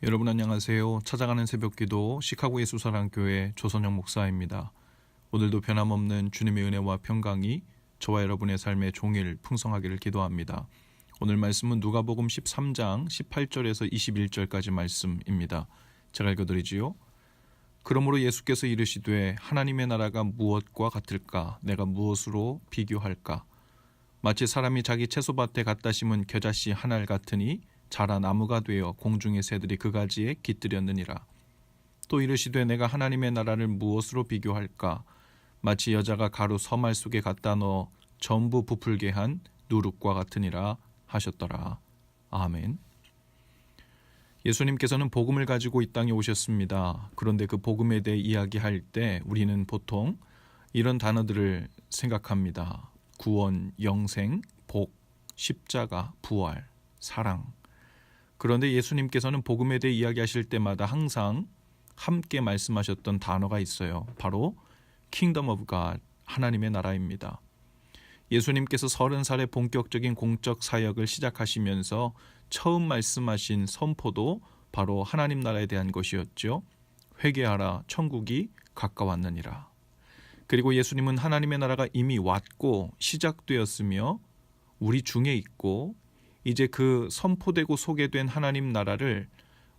여러분 안녕하세요. 찾아가는 새벽기도 시카고 예수사랑교회 조선영 목사입니다. 오늘도 변함없는 주님의 은혜와 평강이 저와 여러분의 삶의 종일 풍성하기를 기도합니다. 오늘 말씀은 누가복음 13장 18절에서 21절까지 말씀입니다. 제가 읽어드리지요. 그러므로 예수께서 이르시되 하나님의 나라가 무엇과 같을까? 내가 무엇으로 비교할까? 마치 사람이 자기 채소밭에 갖다 심은 겨자씨 한 알 같으니 자라 나무가 되어 공중의 새들이 그 가지에 깃들였느니라. 또 이르시되 내가 하나님의 나라를 무엇으로 비교할까? 마치 여자가 가루 서말 속에 갖다 넣어 전부 부풀게 한 누룩과 같으니라 하셨더라. 아멘. 예수님께서는 복음을 가지고 이 땅에 오셨습니다. 그런데 그 복음에 대해 이야기할 때 우리는 보통 이런 단어들을 생각합니다. 구원, 영생, 복, 십자가, 부활, 사랑. 그런데 예수님께서는 복음에 대해 이야기하실 때마다 항상 함께 말씀하셨던 단어가 있어요. 바로 Kingdom of God, 하나님의 나라입니다. 예수님께서 30살의 본격적인 공적 사역을 시작하시면서 처음 말씀하신 선포도 바로 하나님 나라에 대한 것이었죠. 회개하라, 천국이 가까웠느니라. 그리고 예수님은 하나님의 나라가 이미 왔고 시작되었으며 우리 중에 있고 이제 그 선포되고 소개된 하나님 나라를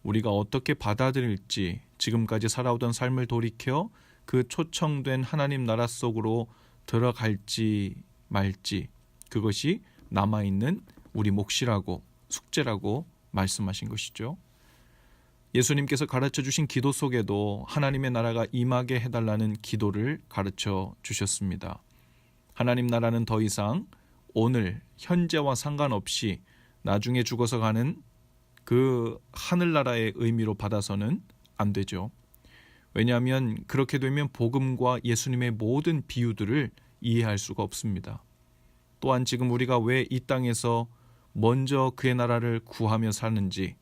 우리가 어떻게 받아들일지, 지금까지 살아오던 삶을 돌이켜 그 초청된 하나님 나라 속으로 들어갈지 말지, 그것이 남아있는 우리 몫이라고, 숙제라고 말씀하신 것이죠. 예수님께서 가르쳐 주신 기도 속에도 하나님의 나라가 임하게 해달라는 기도를 가르쳐 주셨습니다. 하나님 나라는 더 이상 오늘 현재와 상관없이 나중에 죽어서 가는 그 하늘나라의 의미로 받아서는 안 되죠. 왜냐하면 그렇게 되면 복음과 예수님의 모든 비유들을 이해할 수가 없습니다. 또한 지금 우리가 왜 이 땅에서 먼저 그의 나라를 구하며 사는지,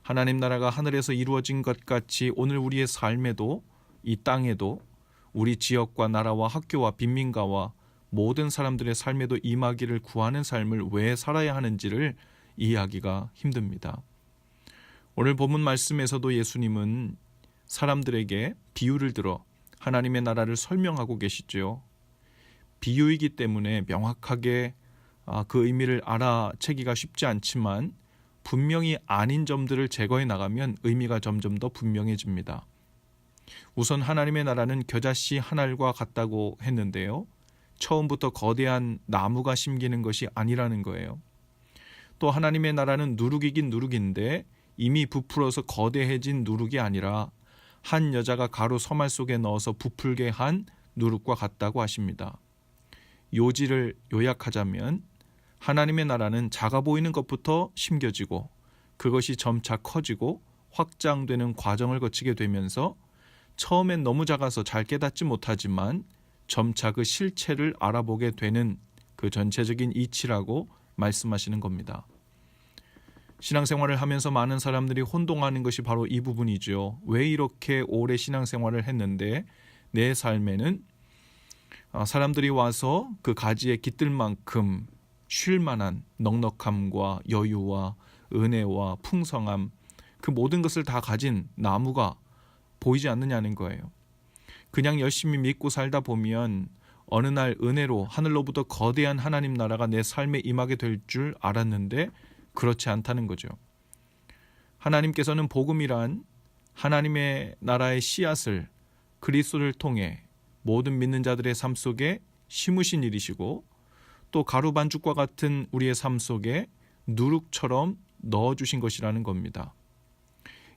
하나님 나라가 하늘에서 이루어진 것 같이 오늘 우리의 삶에도, 이 땅에도, 우리 지역과 나라와 학교와 빈민가와 모든 사람들의 삶에도 임하기를 구하는 삶을 왜 살아야 하는지를 이해하기가 힘듭니다. 오늘 본문 말씀에서도 예수님은 사람들에게 비유를 들어 하나님의 나라를 설명하고 계시죠. 비유이기 때문에 명확하게 그 의미를 알아채기가 쉽지 않지만 분명히 아닌 점들을 제거해 나가면 의미가 점점 더 분명해집니다. 우선 하나님의 나라는 겨자씨 한 알과 같다고 했는데요. 처음부터 거대한 나무가 심기는 것이 아니라는 거예요. 또 하나님의 나라는 누룩이긴 누룩인데 이미 부풀어서 거대해진 누룩이 아니라 한 여자가 가루 서말 속에 넣어서 부풀게 한 누룩과 같다고 하십니다. 요지를 요약하자면 하나님의 나라는 작아 보이는 것부터 심겨지고 그것이 점차 커지고 확장되는 과정을 거치게 되면서 처음엔 너무 작아서 잘 깨닫지 못하지만 점차 그 실체를 알아보게 되는 그 전체적인 이치라고 말씀하시는 겁니다. 신앙생활을 하면서 많은 사람들이 혼동하는 것이 바로 이 부분이죠. 왜 이렇게 오래 신앙생활을 했는데 내 삶에는 사람들이 와서 그 가지에 깃들 만큼 쉴 만한 넉넉함과 여유와 은혜와 풍성함, 그 모든 것을 다 가진 나무가 보이지 않느냐는 거예요. 그냥 열심히 믿고 살다 보면 어느 날 은혜로 하늘로부터 거대한 하나님 나라가 내 삶에 임하게 될 줄 알았는데 그렇지 않다는 거죠. 하나님께서는 복음이란 하나님의 나라의 씨앗을 그리스도를 통해 모든 믿는 자들의 삶 속에 심으신 일이시고 또 가루 반죽과 같은 우리의 삶 속에 누룩처럼 넣어주신 것이라는 겁니다.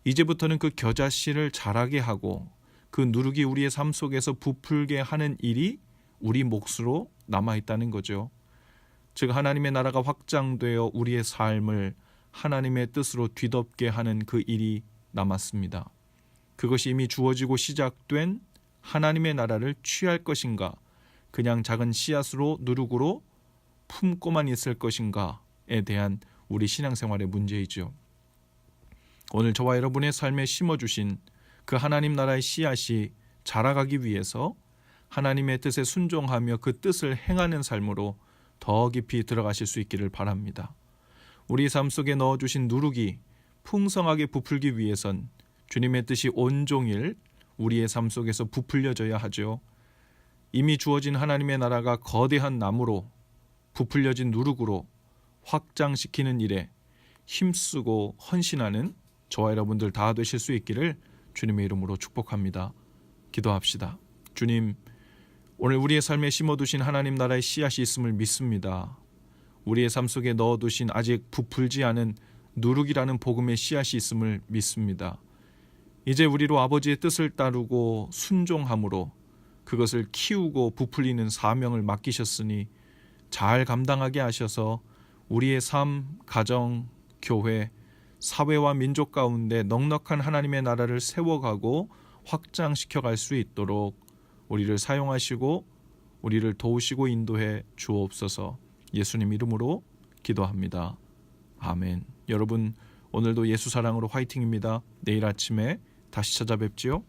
이제부터는 그 겨자씨를 자라게 하고 그 누룩이 우리의 삶 속에서 부풀게 하는 일이 우리 몫으로 남아있다는 거죠. 즉 하나님의 나라가 확장되어 우리의 삶을 하나님의 뜻으로 뒤덮게 하는 그 일이 남았습니다. 그것이 이미 주어지고 시작된 하나님의 나라를 취할 것인가, 그냥 작은 씨앗으로 누룩으로 품고만 있을 것인가에 대한 우리 신앙생활의 문제이죠. 오늘 저와 여러분의 삶에 심어주신 그 하나님 나라의 씨앗이 자라가기 위해서 하나님의 뜻에 순종하며 그 뜻을 행하는 삶으로 더 깊이 들어가실 수 있기를 바랍니다. 우리 삶 속에 넣어주신 누룩이 풍성하게 부풀기 위해선 주님의 뜻이 온종일 우리의 삶 속에서 부풀려져야 하죠. 이미 주어진 하나님의 나라가 거대한 나무로 부풀려진 누룩으로 확장시키는 일에 힘쓰고 헌신하는 저와 여러분들 다 되실 수 있기를 주님의 이름으로 축복합니다. 기도합시다. 주님, 오늘 우리의 삶에 심어두신 하나님 나라의 씨앗이 있음을 믿습니다. 우리의 삶 속에 넣어두신 아직 부풀지 않은 누룩이라는 복음의 씨앗이 있음을 믿습니다. 이제 우리로 아버지의 뜻을 따르고 순종함으로 그것을 키우고 부풀리는 사명을 맡기셨으니 잘 감당하게 하셔서 우리의 삶, 가정, 교회, 사회와 민족 가운데 넉넉한 하나님의 나라를 세워가고 확장시켜 갈 수 있도록 우리를 사용하시고 우리를 도우시고 인도해 주옵소서. 예수님 이름으로 기도합니다. 아멘. 여러분, 오늘도 예수 사랑으로 화이팅입니다. 내일 아침에 다시 찾아뵙지요.